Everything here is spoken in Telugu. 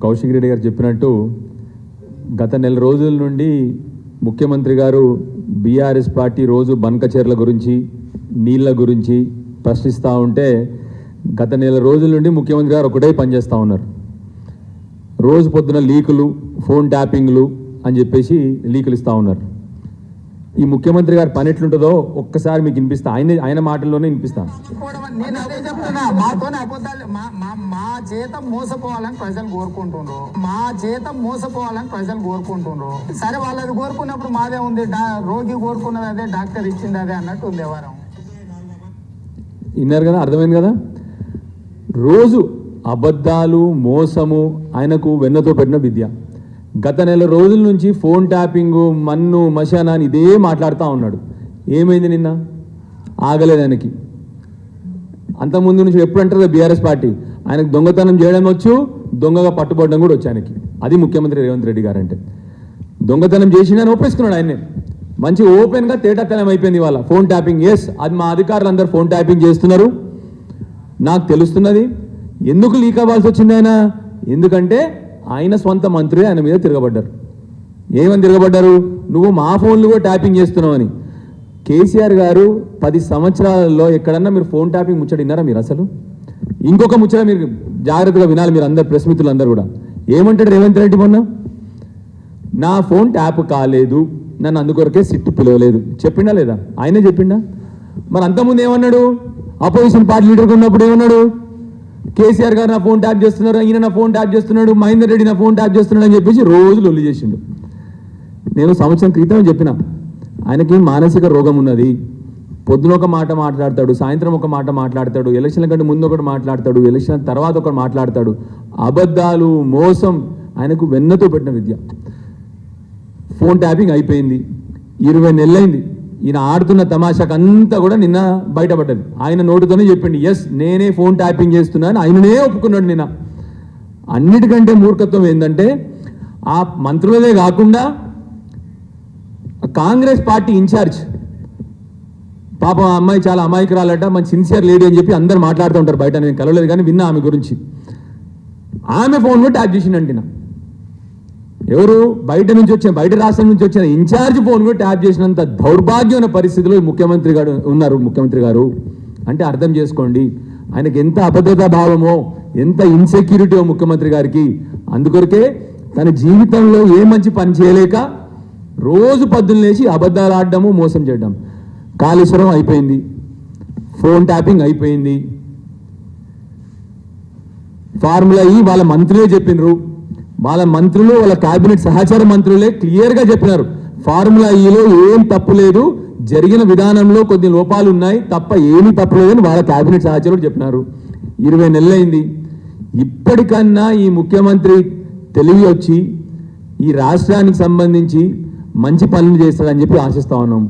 కౌశిక్ రెడ్డి గారు చెప్పినట్టు గత నెల రోజుల నుండి ముఖ్యమంత్రి గారు బీఆర్ఎస్ పార్టీ రోజు బంకచెర్ల గురించి నీళ్ళ గురించి ప్రశ్నిస్తూ ఉంటే గత నెల రోజుల నుండి ముఖ్యమంత్రి గారు ఒకటే పనిచేస్తూ ఉన్నారు. రోజు పొద్దున లీకులు, ఫోన్ ట్యాపింగ్లు అని చెప్పేసి లీకులు ఇస్తూ ఉన్నారు. ఈ ముఖ్యమంత్రి గారి పని ఎట్లుంటుందో ఒక్కసారి మీకు వినిపిస్తా, ఆయన మాటల్లోనే వినిపిస్తాను. మా చేత మోసపోవాలని ప్రజలు కోరుకుంటుండ్రు. సరే వాళ్ళది కోరుకున్నప్పుడు మాదే ఉంది, రోగి కోరుకున్నది అదే, డాక్టర్ ఇచ్చింది అదే అన్నట్టు ఉంది వ్యవహారం. విన్నారు కదా, అర్థమైంది కదా. రోజు అబద్ధాలు, మోసము ఆయనకు వెన్నతో పెట్టిన విద్య. గత నెల రోజుల నుంచి ఫోన్ ట్యాపింగు, మన్ను మశానా అని ఇదే మాట్లాడుతూ ఉన్నాడు. ఏమైంది నిన్న? ఆగలేదు ఆయనకి. అంతకుముందు నుంచి ఎప్పుడు అంటారు బీఆర్ఎస్ పార్టీ, ఆయనకు దొంగతనం చేయడం వచ్చు, దొంగగా పట్టుబడడం కూడా వచ్చి ఆయనకి. అది ముఖ్యమంత్రి రేవంత్ రెడ్డి గారు అంటే. దొంగతనం చేసిందని ఒప్పేసుకున్నాడు ఆయన్నే. మంచి ఓపెన్గా తేటతెల్లం అయిపోయింది ఇవాళ. ఫోన్ ట్యాపింగ్, ఎస్, అది మా అధికారులు అందరూ ఫోన్ ట్యాపింగ్ చేస్తున్నారు, నాకు తెలుస్తున్నది. ఎందుకు లీక్ అవ్వాల్సి వచ్చింది ఆయన? ఎందుకంటే ఆయన స్వంత మంత్రి ఆయన మీద తిరగబడ్డారు. ఏమని తిరగబడ్డారు? నువ్వు మా ఫోన్లు కూడా ట్యాపింగ్ చేస్తున్నావు అని. కేసీఆర్ గారు 10 సంవత్సరాలలో ఎక్కడన్నా మీరు ఫోన్ ట్యాపింగ్ ముచ్చట విన్నారా మీరు? అసలు ఇంకొక ముచ్చట మీరు జాగ్రత్తగా వినాలి, మీరు అందరు ప్రెస్ మిత్రులందరూ కూడా. ఏమంటాడు రేవంత్ రెడ్డి మొన్న? నా ఫోన్ ట్యాప్ కాలేదు, నన్ను అందుకొరకే సిట్టు పిలవలేదు చెప్పిండా లేదా? ఆయనే చెప్పిండా? మరి అంతకుముందు ఏమన్నాడు? అపోజిషన్ పార్టీ లీడర్గా ఉన్నప్పుడు ఏమన్నాడు? కేసీఆర్ గారు నా ఫోన్ ట్యాప్ చేస్తున్నారు, ఈయన నా ఫోన్ ట్యాప్ చేస్తున్నాడు, మహేందర్ రెడ్డి నా ఫోన్ ట్యాప్ చేస్తున్నాడు అని చెప్పేసి రోజు లొల్లి చేసిండు. నేను సంవత్సరం క్రితం చెప్పిన, ఆయనకి మానసిక రోగం ఉన్నది. పొద్దున ఒక మాట మాట్లాడతాడు, సాయంత్రం ఒక మాట మాట్లాడతాడు, ఎలక్షన్ల కంటే ముందు ఒకటి మాట్లాడతాడు, ఎలక్షన్ తర్వాత ఒకటి మాట్లాడతాడు. అబద్ధాలు, మోసం ఆయనకు వెన్నతో పెట్టిన విద్య. ఫోన్ ట్యాపింగ్ అయిపోయింది, 20 నెలలైంది. ఈయన ఆడుతున్న తమాషాకు అంతా కూడా నిన్న బయటపడ్డది. ఆయన నోటితోనే చెప్పిండు, ఎస్ నేనే ఫోన్ ట్యాపింగ్ చేస్తున్నాను, ఆయననే ఒప్పుకున్నాడు నిన్న. అన్నిటికంటే మూర్ఖత్వం ఏంటంటే, ఆ మంత్రులదే కాకుండా కాంగ్రెస్ పార్టీ ఇన్ఛార్జ్, పాపం ఆ అమ్మాయి చాలా అమాయకురాలట, మంచి సిన్సియర్ లేడీ అని చెప్పి అందరు మాట్లాడుతూ ఉంటారు బయట. నేను కలవలేదు కానీ విన్నా ఆమె గురించి. ఆమె ఫోన్ కూడా ట్యాప్ చేసిండంటే ఎవరు? బయట రాష్ట్రం నుంచి వచ్చిన ఇన్ఛార్జ్ ఫోన్ కూడా ట్యాప్ చేసినంత దౌర్భాగ్యమైన పరిస్థితిలో ముఖ్యమంత్రి గారు ఉన్నారు. ముఖ్యమంత్రి గారు అంటే అర్థం చేసుకోండి, ఆయనకి ఎంత అభద్రతా భావమో, ఎంత ఇన్సెక్యూరిటీయో ముఖ్యమంత్రి గారికి. అందుకొరకే తన జీవితంలో ఏ మంచి పని చేయలేక రోజు పొద్దున్న లేచి అబద్ధాలు ఆడడము, మోసం చేయడం. కాళేశ్వరం అయిపోయింది, ఫోన్ ట్యాపింగ్ అయిపోయింది, ఫార్ములా ఈ వాళ్ళ మంత్రులే చెప్పినారు, వాళ్ళ మంత్రులు, వాళ్ళ కేబినెట్ సహచార మంత్రులే క్లియర్గా చెప్పినారు, ఫార్ములా ఈలో ఏం తప్పు లేదు, జరిగిన విధానంలో కొన్ని లోపాలు ఉన్నాయి తప్ప ఏమీ తప్పు లేదని వాళ్ళ కేబినెట్ సహచరులు చెప్పినారు. 20 నెలలైంది. ఇప్పటికన్నా ఈ ముఖ్యమంత్రి తెలివి వచ్చి ఈ రాష్ట్రానికి సంబంధించి మంచి పనులు చేస్తాడని చెప్పి ఆశిస్తా ఉన్నాం.